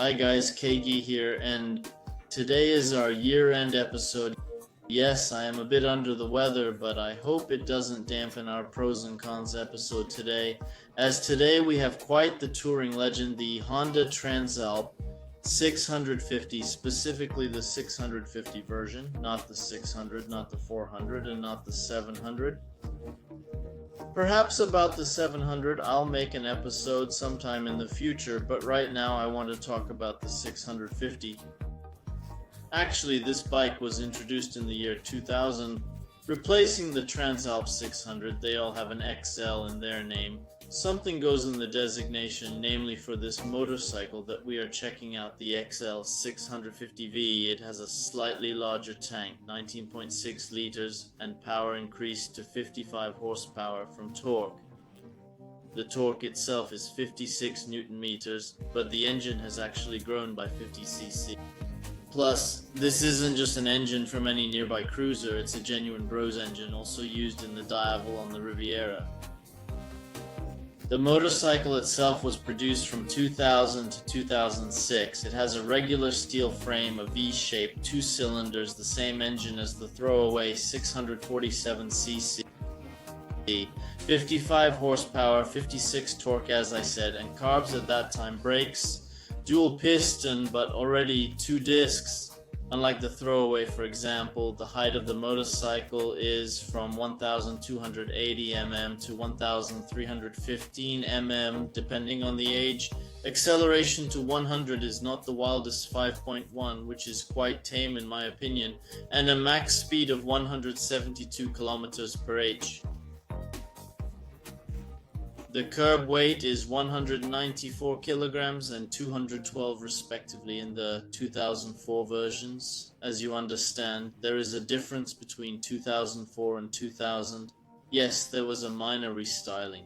Hi guys, Keigi here, and today is our year-end episode. Yes, I am a bit under the weather, but I hope it doesn't dampen our pros and cons episode today, as today we have quite the touring legend, the Honda Transalp 650, specifically the 650 version, not the 600, not the 400, and not the 700. Perhaps about the 700 I'll make an episode sometime in the future, but right now I want to talk about the 650. Actually, this bike was introduced in the year 2000, replacing the Transalp 600. They all have an XL in their name. Something goes in the designation, namely for this motorcycle that we are checking out, the XL 650V. It has a slightly larger tank, 19.6 liters, and power increased to 55 horsepower from torque. The torque itself is 56 Newton meters, but the engine has actually grown by 50 cc. Plus, this isn't just an engine from any nearby cruiser, it's a genuine bros engine, also used in the Diavel on the Riviera. The motorcycle itself was produced from 2000 to 2006. It has a regular steel frame, a V-shape, 2 cylinders, the same engine as the throwaway 647cc, 55 horsepower, 56 torque as I said, and carbs at that time, brakes, dual piston but already 2 discs. Unlike the throwaway, for example, the height of the motorcycle is from 1,280 mm to 1,315 mm, depending on the age. Acceleration to 100 is not the wildest 5.1, which is quite tame in my opinion, and a max speed of 172 km/h. The curb weight is 194 kilograms and 212 respectively in the 2004 versions. As you understand, there is a difference between 2004 and 2000. Yes, there was a minor restyling.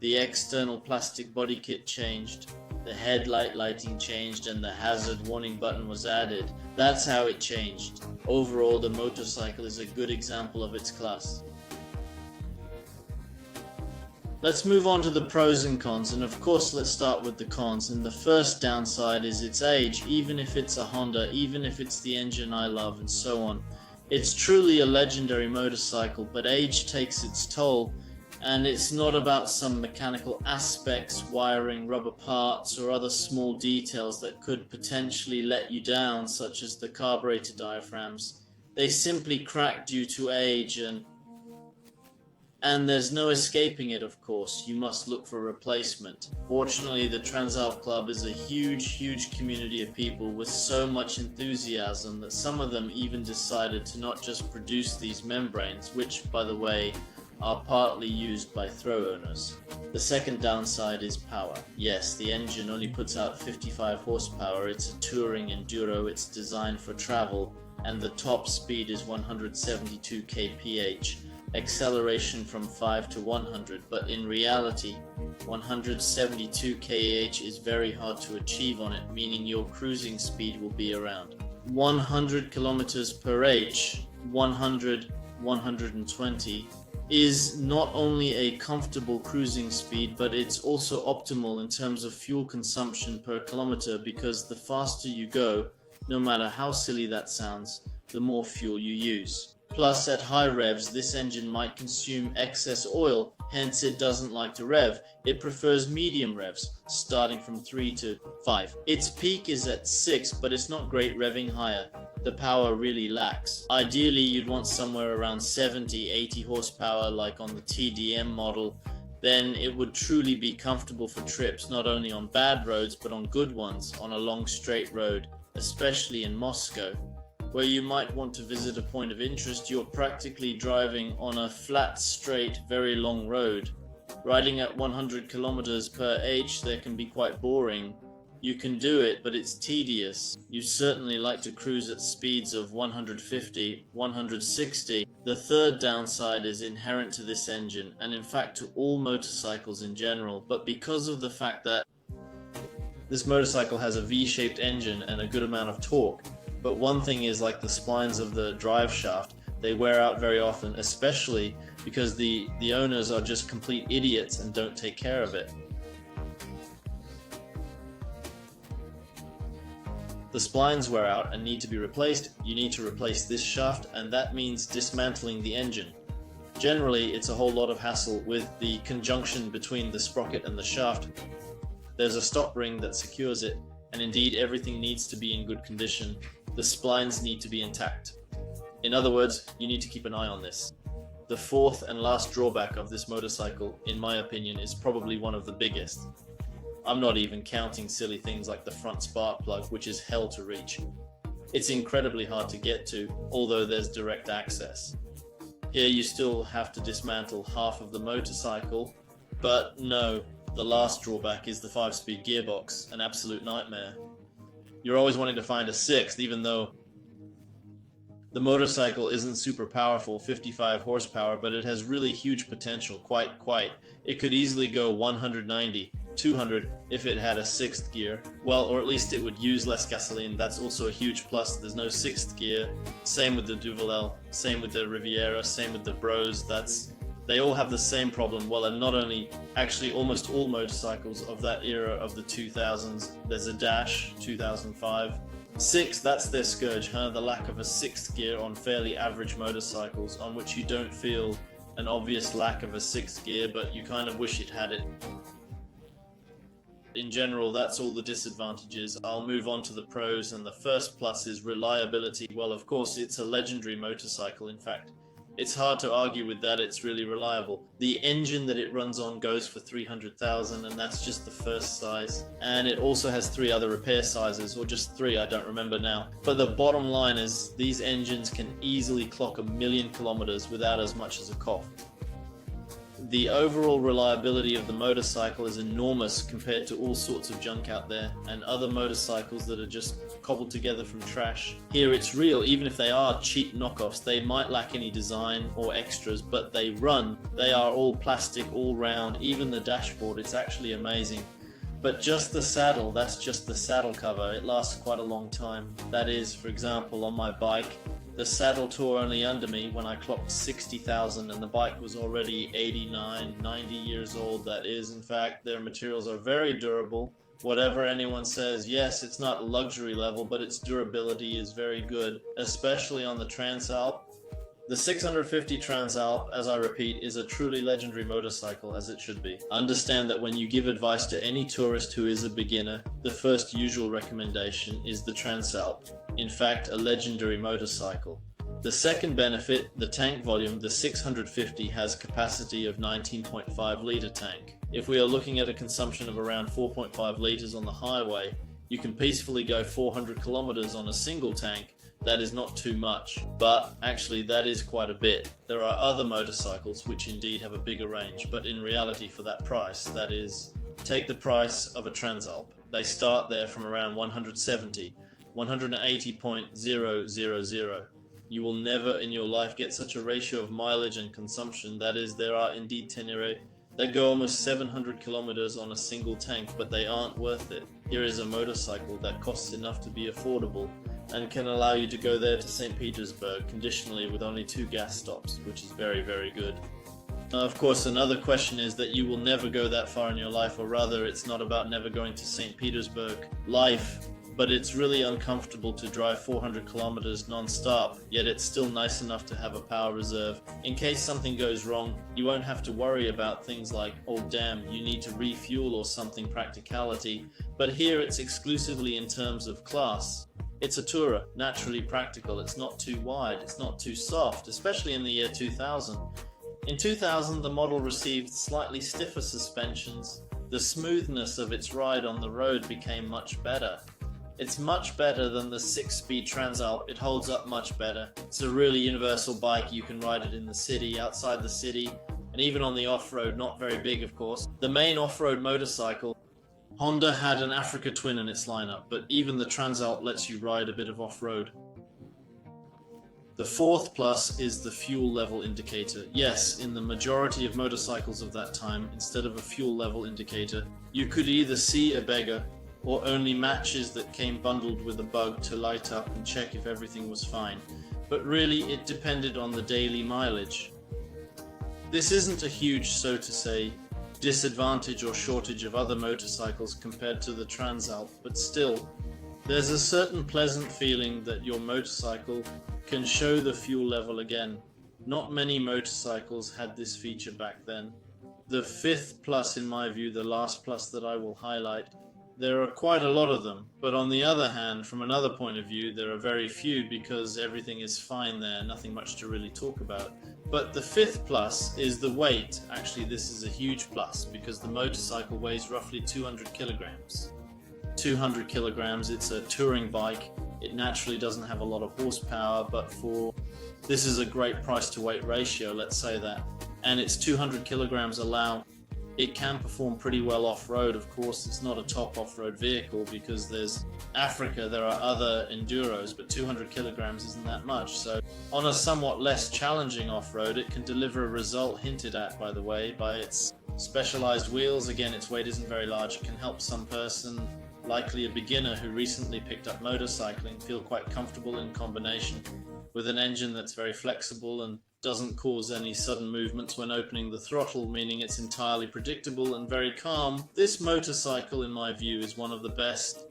The external plastic body kit changed, the headlight lighting changed, and the hazard warning button was added. That's how it changed. Overall, the motorcycle is a good example of its class. Let's move on to the pros and cons, and of course let's start with the cons. And the first downside is its age. Even if it's a Honda, even if it's the engine I love and so on, it's truly a legendary motorcycle, but age takes its toll, and it's not about some mechanical aspects, wiring, rubber parts, or other small details that could potentially let you down, such as the carburetor diaphragms. They simply crack due to age, and there's no escaping it, of course. You must look for a replacement. Fortunately, the Transalp Club is a huge community of people with so much enthusiasm that some of them even decided to not just produce these membranes, which, by the way, are partly used by throw owners. The second downside is power. Yes, the engine only puts out 55 horsepower, it's a touring enduro, it's designed for travel, and the top speed is 172 kph. Acceleration from 5 to 100, but in reality 172 kph is very hard to achieve on it, meaning your cruising speed will be around 100 km/h. 120 is not only a comfortable cruising speed, but it's also optimal in terms of fuel consumption per kilometer, because the faster you go, no matter how silly that sounds, the more fuel you use. Plus, at high revs, this engine might consume excess oil, hence it doesn't like to rev. It prefers medium revs, starting from 3 to 5. Its peak is at 6, but it's not great revving higher. The power really lacks. Ideally, you'd want somewhere around 70-80 horsepower like on the TDM model. Then it would truly be comfortable for trips, not only on bad roads, but on good ones, on a long straight road, especially in Moscow, where you might want to visit a point of interest. You're practically driving on a flat, straight, very long road. Riding at 100 km/h there can be quite boring. You can do it, but it's tedious. You certainly like to cruise at speeds of 150, 160. The third downside is inherent to this engine, and in fact to all motorcycles in general, but because of the fact that this motorcycle has a V-shaped engine and a good amount of torque. But one thing is, like the splines of the drive shaft, they wear out very often, especially because the owners are just complete idiots and don't take care of it. The splines wear out and need to be replaced. You need to replace this shaft, and that means dismantling the engine. Generally, it's a whole lot of hassle with the conjunction between the sprocket and the shaft. There's a stop ring that secures it, and indeed everything needs to be in good condition. The splines need to be intact. In other words, you need to keep an eye on this. The fourth and last drawback of this motorcycle, in my opinion, is probably one of the biggest. I'm not even counting silly things like the front spark plug, which is hell to reach. It's incredibly hard to get to, although there's direct access. Here you still have to dismantle half of the motorcycle, but no, the last drawback is the 5-speed gearbox, an absolute nightmare. You're always wanting to find a sixth, even though the motorcycle isn't super powerful, 55 horsepower, but it has really huge potential, quite. It could easily go 190, 200 if it had a sixth gear. Well, or at least it would use less gasoline. That's also a huge plus. There's no sixth gear. Same with the Duvalel, same with the Riviera, same with the Bros. They all have the same problem. Well, and not only, actually almost all motorcycles of that era of the 2000s. There's a Dash, 2005. Six, that's their scourge, huh? The lack of a sixth gear on fairly average motorcycles, on which you don't feel an obvious lack of a sixth gear, but you kind of wish it had it. In general, that's all the disadvantages. I'll move on to the pros, and the first plus is reliability. Well, of course, it's a legendary motorcycle. In fact, it's hard to argue with that. It's really reliable. The engine that it runs on goes for 300,000, and that's just the first size. And it also has 3 other repair sizes, or just 3, I don't remember now. But the bottom line is these engines can easily clock 1,000,000 kilometers without as much as a cough. The overall reliability of the motorcycle is enormous compared to all sorts of junk out there and other motorcycles that are just cobbled together from trash. Here it's real. Even if they are cheap knockoffs, they might lack any design or extras, but they run. They are all plastic, all round. Even the dashboard, it's actually amazing. But just the saddle, that's just the saddle cover. It lasts quite a long time. That is, for example, on my bike, the saddle tore only under me when I clocked 60,000, and the bike was already 89, 90 years old. That is, in fact, their materials are very durable. Whatever anyone says, yes, it's not luxury level, but its durability is very good, especially on the Transalp. The 650 Transalp, as I repeat, is a truly legendary motorcycle, as it should be. Understand that when you give advice to any tourist who is a beginner, the first usual recommendation is the Transalp. In fact, a legendary motorcycle. The second benefit, the tank volume, the 650 has capacity of 19.5 litre tank. If we are looking at a consumption of around 4.5 litres on the highway, you can peacefully go 400 kilometers on a single tank. That is not too much, but actually that is quite a bit. There are other motorcycles which indeed have a bigger range, but in reality for that price, that is, take the price of a Transalp. They start there from around 170, 180.000. You will never in your life get such a ratio of mileage and consumption. That is, there are indeed Tenere that go almost 700 kilometers on a single tank, but they aren't worth it. Here is a motorcycle that costs enough to be affordable and can allow you to go there to St. Petersburg conditionally with only 2 gas stops, which is very, very good. Now, of course, another question is that you will never go that far in your life, or rather, it's not about never going to St. Petersburg life, but it's really uncomfortable to drive 400 kilometers non-stop, yet it's still nice enough to have a power reserve. In case something goes wrong, you won't have to worry about things like, oh damn, you need to refuel or something practicality, but here it's exclusively in terms of class. It's a Tourer, naturally practical. It's not too wide, it's not too soft, especially in the year 2000. In 2000, the model received slightly stiffer suspensions. The smoothness of its ride on the road became much better. It's much better than the 6-speed Transalp. It holds up much better. It's a really universal bike. You can ride it in the city, outside the city, and even on the off-road, not very big of course. The main off-road motorcycle, Honda had an Africa Twin in its lineup, but even the Transalp lets you ride a bit of off-road. The fourth plus is the fuel level indicator. Yes, in the majority of motorcycles of that time, instead of a fuel level indicator, you could either see a beggar or only matches that came bundled with a bug to light up and check if everything was fine. But really, it depended on the daily mileage. This isn't a huge, so to say, disadvantage or shortage of other motorcycles compared to the Transalp, but still, There's a certain pleasant feeling that your motorcycle can show the fuel level again. Not many motorcycles had this feature back then. The fifth plus, in my view, the last plus that I will highlight, there are quite a lot of them, but on the other hand, from another point of view, there are very few because everything is fine there, nothing much to really talk about. But the fifth plus is the weight. Actually, this is a huge plus because the motorcycle weighs roughly 200 kilograms. 200 kilograms, it's a touring bike. It naturally doesn't have a lot of horsepower, but this is a great price to weight ratio, let's say that. And it's 200 kilograms it can perform pretty well off-road. Of course, it's not a top off-road vehicle because there's Africa, there are other enduros, but 200 kilograms isn't that much. So on a somewhat less challenging off-road, it can deliver a result hinted at, by the way, by its specialized wheels. Again, its weight isn't very large. It can help some person, likely a beginner who recently picked up motorcycling, feel quite comfortable in combination with an engine that's very flexible and doesn't cause any sudden movements when opening the throttle, meaning it's entirely predictable and very calm. This motorcycle, in my view, is one of the best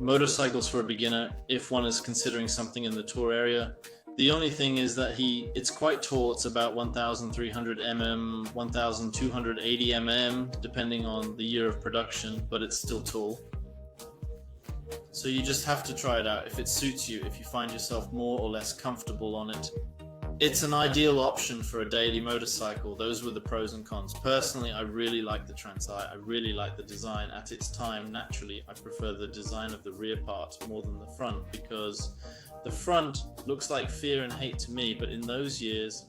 motorcycles for a beginner if one is considering something in the tour area. The only thing is that it's quite tall. It's about 1,300 mm, 1,280 mm, depending on the year of production, but it's still tall. So you just have to try it out if it suits you, if you find yourself more or less comfortable on it. It's an ideal option for a daily motorcycle. Those were the pros and cons. Personally, I really like the Transalp. I really like the design. At its time, naturally, I prefer the design of the rear part more than the front because the front looks like fear and hate to me, but in those years,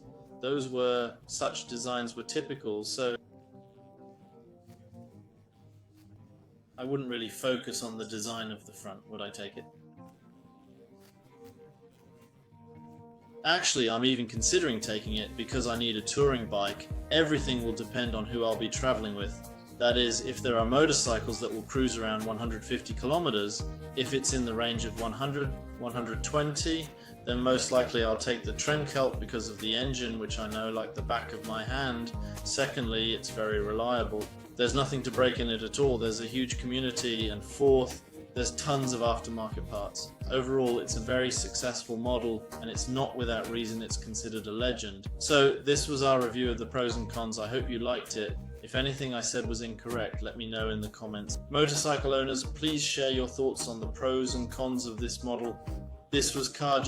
such designs were typical. So I wouldn't really focus on the design of the front, would I take it? Actually, I'm even considering taking it because I need a touring bike. Everything will depend on who I'll be traveling with. That is, if there are motorcycles that will cruise around 150 kilometers, if it's in the range of 100, 120, then most likely I'll take the Transalp because of the engine, which I know like the back of my hand. Secondly, it's very reliable. There's nothing to break in it at all. There's a huge community. And fourth, there's tons of aftermarket parts. Overall, it's a very successful model, and it's not without reason it's considered a legend. So this was our review of the pros and cons. I hope you liked it. If anything I said was incorrect, let me know in the comments. Motorcycle owners, please share your thoughts on the pros and cons of this model. This was Car